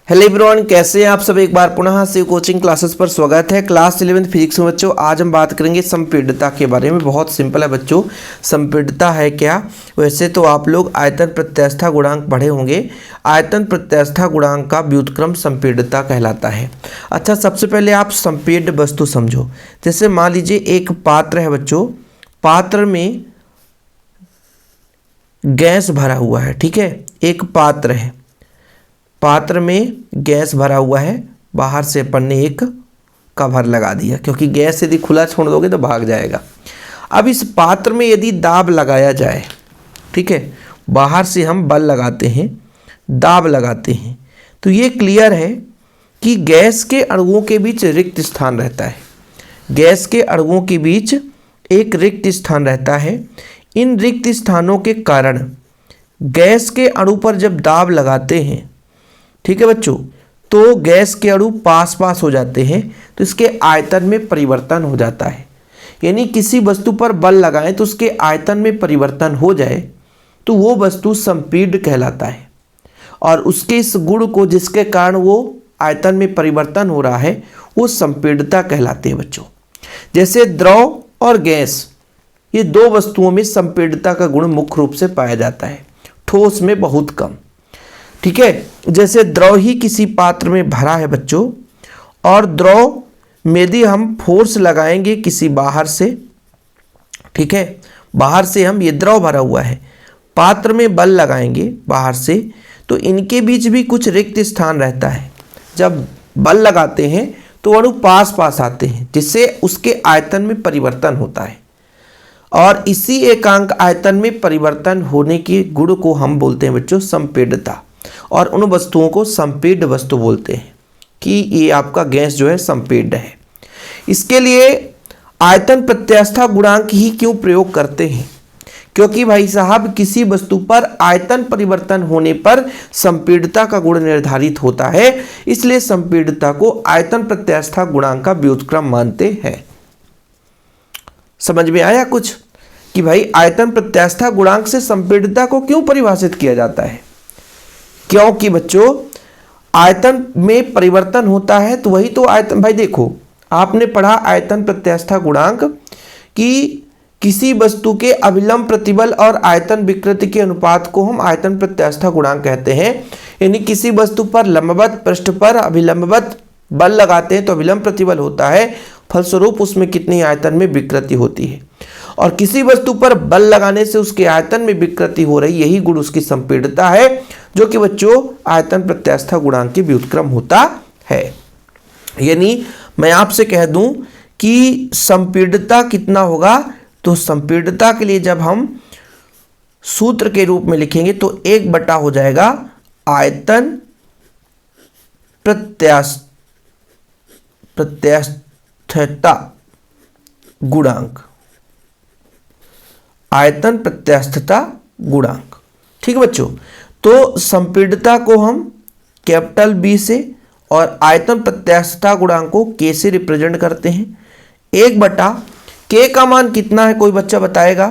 Hello everyone, कैसे हैं आप सब। एक बार पुनः से कोचिंग क्लासेस पर स्वागत है। क्लास 11th फिजिक्स में बच्चों आज हम बात करेंगे संपीड्यता के बारे में। बहुत सिंपल है बच्चों, संपीड्यता है क्या। वैसे तो आप लोग आयतन प्रत्यास्था गुणांक पढ़े होंगे। आयतन प्रत्यास्था गुणांक का व्युत्क्रम संपीड्यता कहलाता है। अच्छा, सबसे पहले आप संपीड्य वस्तु समझो। जैसे मान लीजिए एक पात्र है बच्चों, पात्र में गैस भरा हुआ है। ठीक है, एक पात्र है, पात्र में गैस भरा हुआ है। बाहर से अपन ने एक कवर लगा दिया, क्योंकि गैस यदि खुला छोड़ दोगे तो भाग जाएगा। अब इस पात्र में यदि दाब लगाया जाए, ठीक है, बाहर से हम बल लगाते हैं, दाब लगाते हैं, तो ये क्लियर है कि गैस के अणुओं के बीच रिक्त स्थान रहता है। गैस के अणुओं के बीच एक रिक्त स्थान रहता है। इन रिक्त स्थानों के कारण गैस के अणु पर जब दाब लगाते हैं, ठीक है बच्चों, तो गैस के अणु पास पास हो जाते हैं, तो इसके आयतन में परिवर्तन हो जाता है। यानी किसी वस्तु पर बल लगाएं तो उसके आयतन में परिवर्तन हो जाए तो वो वस्तु संपीड्य कहलाता है। और उसके इस गुण को, जिसके कारण वो आयतन में परिवर्तन हो रहा है, वो संपीड्यता कहलाते हैं बच्चों। जैसे द्रव और गैस, ये दो वस्तुओं में संपीड्यता का गुण मुख्य रूप से पाया जाता है, ठोस में बहुत कम। ठीक है, जैसे द्रव ही किसी पात्र में भरा है बच्चों, और द्रव में यदि हम फोर्स लगाएंगे किसी बाहर से, ठीक है, बाहर से हम, ये द्रव भरा हुआ है, पात्र में बल लगाएंगे बाहर से, तो इनके बीच भी कुछ रिक्त स्थान रहता है। जब बल लगाते हैं तो अणु पास पास आते हैं, जिससे उसके आयतन में परिवर्तन होता है। और इसी एकांक आयतन में परिवर्तन होने के गुण को हम बोलते हैं बच्चों संपीड्यता। और उन वस्तुओं को संपीड्य वस्तु बोलते हैं कि ये आपका गैस जो है संपीड्य है। इसके लिए आयतन प्रत्यास्था गुणांक ही क्यों प्रयोग करते हैं? क्योंकि भाई साहब किसी वस्तु पर आयतन परिवर्तन होने पर संपीड्यता का गुण निर्धारित होता है, इसलिए संपीड्यता को आयतन प्रत्यास्था गुणांक का व्युत्क्रम मानते हैं। समझ में आया कुछ कि भाई आयतन प्रत्यास्था गुणांक से संपीड्यता को क्यों परिभाषित किया जाता है? क्योंकि बच्चों आयतन में परिवर्तन होता है, तो वही तो आयतन, भाई देखो आपने पढ़ा आयतन प्रत्यास्था गुणांक कि किसी वस्तु के अभिलंब प्रतिबल और आयतन विकृति के अनुपात को हम आयतन प्रत्यास्था गुणांक कहते हैं। यानी किसी वस्तु पर लंबवत पृष्ठ पर अभिलंबवत बल लगाते हैं तो अभिलंब प्रतिबल होता है, फलस्वरूप उसमें कितनी आयतन में विकृति होती है। और किसी वस्तु पर बल लगाने से उसके आयतन में विकृति हो रही, यही गुण उसकी संपीड्यता है, जो कि बच्चों आयतन प्रत्यास्था गुणांक के व्युत्क्रम होता है। यानी मैं आपसे कह दूं कि संपीड्यता कितना होगा, तो संपीड्यता के लिए जब हम सूत्र के रूप में लिखेंगे तो 1/, हो जाएगा आयतन प्रत्यास्थता गुणांक, आयतन प्रत्यास्थता गुणांक। ठीक है बच्चों, तो संपीड्यता को हम कैपिटल बी से और आयतन प्रत्यास्थता गुणांक को के से रिप्रेजेंट करते हैं। 1/, के का मान कितना है, कोई बच्चा बताएगा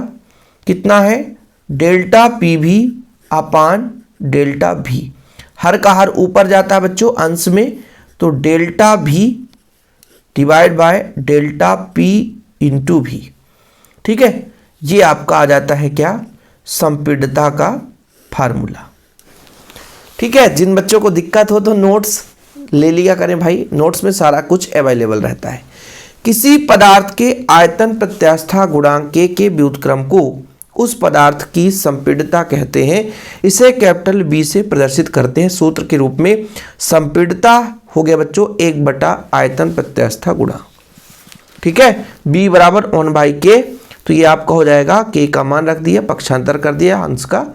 कितना है? डेल्टा पी भी अपान डेल्टा भी। हर का हर ऊपर जाता है बच्चों अंश में, तो डेल्टा भी divide by delta P into भी। ठीक है, ये आपका आ जाता है क्या? संपीड्यता का फार्मूला। ठीक है, जिन बच्चों को दिक्कत हो तो नोट्स ले लिया करें भाई, नोट्स में सारा कुछ अवेलेबल रहता है। किसी पदार्थ के आयतन प्रत्यास्था गुणांक के व्युत्क्रम को उस पदार्थ की संपीड्यता कहते हैं। इसे कैपिटल बी से प्रदर्शित करते हैं सूत्र के रूप में। संपीड्यता हो गया बच्चों 1/, आयतन प्रत्यास्था गुणांक। ठीक है, b बराबर 1/k, तो ये आपका हो जाएगा, k का मान रख दिया, पक्षांतर कर दिया, अंश का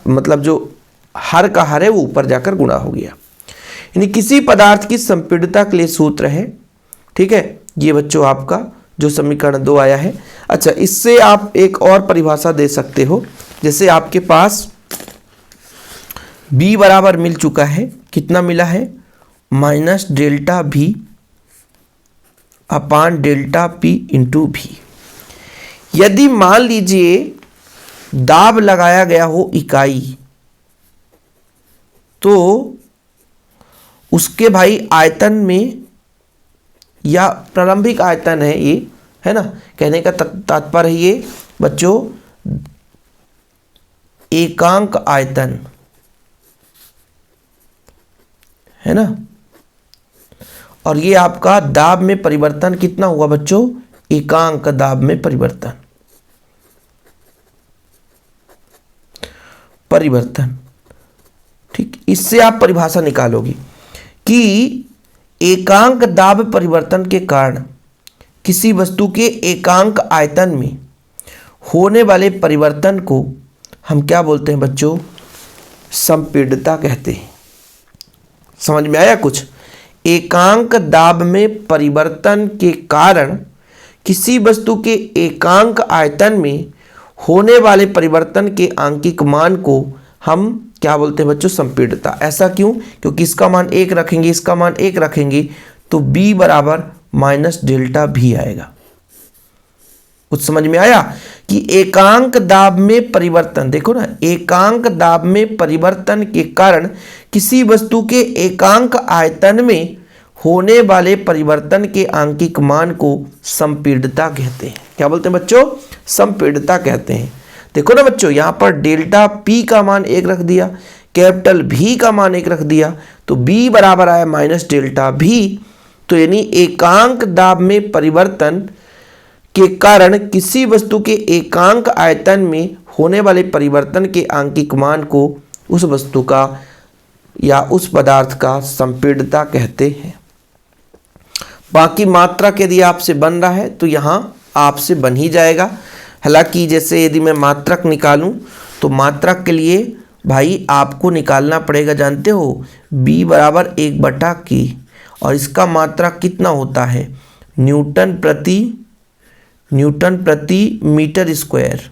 मतलब जो हर का हर है वो ऊपर जाकर गुणा हो गया। यानी किसी पदार्थ की संपीड्यता के लिए सूत्र है। ठीक है, ये बच्चों आपका जो समीकरण 2 आया है। अच्छा, इससे आप एक और परिभाषा दे सकते हो। जैसे आपके पास b बराबर मिल चुका है, कितना मिला है? माइनस डेल्टा भी अपान डेल्टा पी इंटू भी। यदि मान लीजिए दाब लगाया गया हो इकाई, तो उसके भाई आयतन में, या प्रारंभिक आयतन है ये, है ना, कहने का तात्पर्य है ये बच्चों एकांक आयतन, है ना। और ये आपका दाब में परिवर्तन कितना हुआ बच्चों, एकांक दाब में परिवर्तन, ठीक। इससे आप परिभाषा निकालोगी कि एकांक दाब परिवर्तन के कारण किसी वस्तु के एकांक आयतन में होने वाले परिवर्तन को हम क्या बोलते हैं बच्चों, संपीड्यता कहते हैं। समझ में आया कुछ? एकांक दाब में परिवर्तन के कारण किसी वस्तु के एकांक आयतन में होने वाले परिवर्तन के आंकिक मान को हम क्या बोलते हैं बच्चों, संपीड्यता। ऐसा क्यों? क्योंकि इसका मान 1 रखेंगे, इसका मान 1 रखेंगे तो b बराबर माइनस डेल्टा भी आएगा। कुछ समझ में आया कि एकांक दाब में परिवर्तन, देखो ना, एकांक दाब में परिवर्तन के कारण किसी वस्तु के एकांक आयतन में होने वाले परिवर्तन के आंकिक मान को संपीड्यता कहते हैं। क्या बोलते हैं बच्चों, संपीड्यता कहते हैं। देखो ना बच्चों, यहाँ पर डेल्टा p का मान 1 रख दिया, कैपिटल V का मान 1 रख दिया, तो b बराबर आया माइनस डेल्टा v। तो यानी एकांक दाब में परिवर्तन के कारण किसी वस्तु के एकांक आयतन में होने वाले परिवर्तन के आंकिक मान को उस वस्तु का या उस पदार्थ का संपीड्यता कहते हैं। बाकी मात्रक यदि आपसे बन रहा है तो यहाँ आपसे बन ही जाएगा। हालांकि जैसे यदि मैं मात्रक निकालूं तो मात्रक के लिए भाई आपको निकालना पड़ेगा, जानते हो, b बराबर 1/k, और इसका मात्रक कितना होता है, न्यूटन प्रति मीटर स्क्वायर।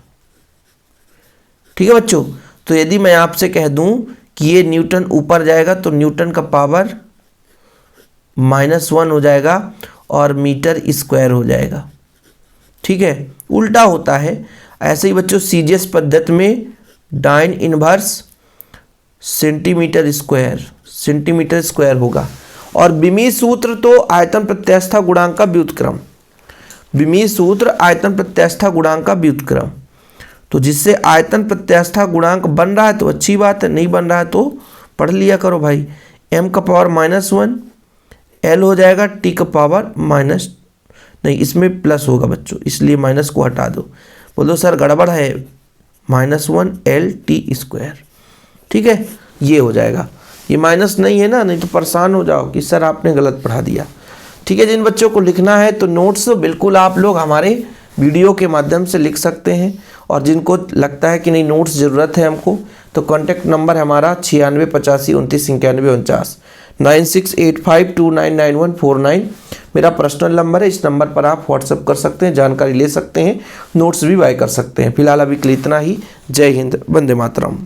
ठीक है बच्चों, तो यदि मैं आपसे कह दूं कि ये न्यूटन ऊपर जाएगा तो न्यूटन का पावर -1 हो जाएगा और मीटर स्क्वायर हो जाएगा। ठीक है, उल्टा होता है। ऐसे ही बच्चों सीजीएस पद्धति में डाइन इनवर्स सेंटीमीटर स्क्वायर होगा। और बिमी सूत्र तो आयतन प्रत्यास्थता गुणांक का व्युत्क्रम, बिमी सूत्र आयतन प्रत्यास्थता गुणांक का व्युत्क्रम। तो जिससे आयतन प्रत्यास्थता गुणांक बन रहा है तो अच्छी बात है, नहीं बन रहा है तो पढ़ लिया करो भाई। m का पावर -1 l हो जाएगा t का पावर माइनस, नहीं इसमें प्लस होगा बच्चों, इसलिए माइनस को हटा दो। बोलो सर गड़बड़ है, -1 l t स्क्वायर। ठीक है, ये हो जाएगा। ये माइनस नहीं है ना, नहीं तो परेशान हो जाओ कि सर आपने गलत पढ़ा दिया। ठीक है, जिन बच्चों को लिखना है तो नोट्स बिल्कुल आप लोग हमारे वीडियो के माध्यम से लिख सकते हैं, और जिनको लगता है कि नहीं नोट्स ज़रूरत है हमको, तो कॉन्टैक्ट नंबर हमारा 96 85 29 91 49 9685299149 मेरा पर्सनल नंबर है। इस नंबर पर आप व्हाट्सअप कर सकते हैं, जानकारी ले सकते हैं, नोट्स भी बाय कर सकते हैं। फिलहाल अभी के लिए इतना ही। जय हिंद, वंदे मातरम।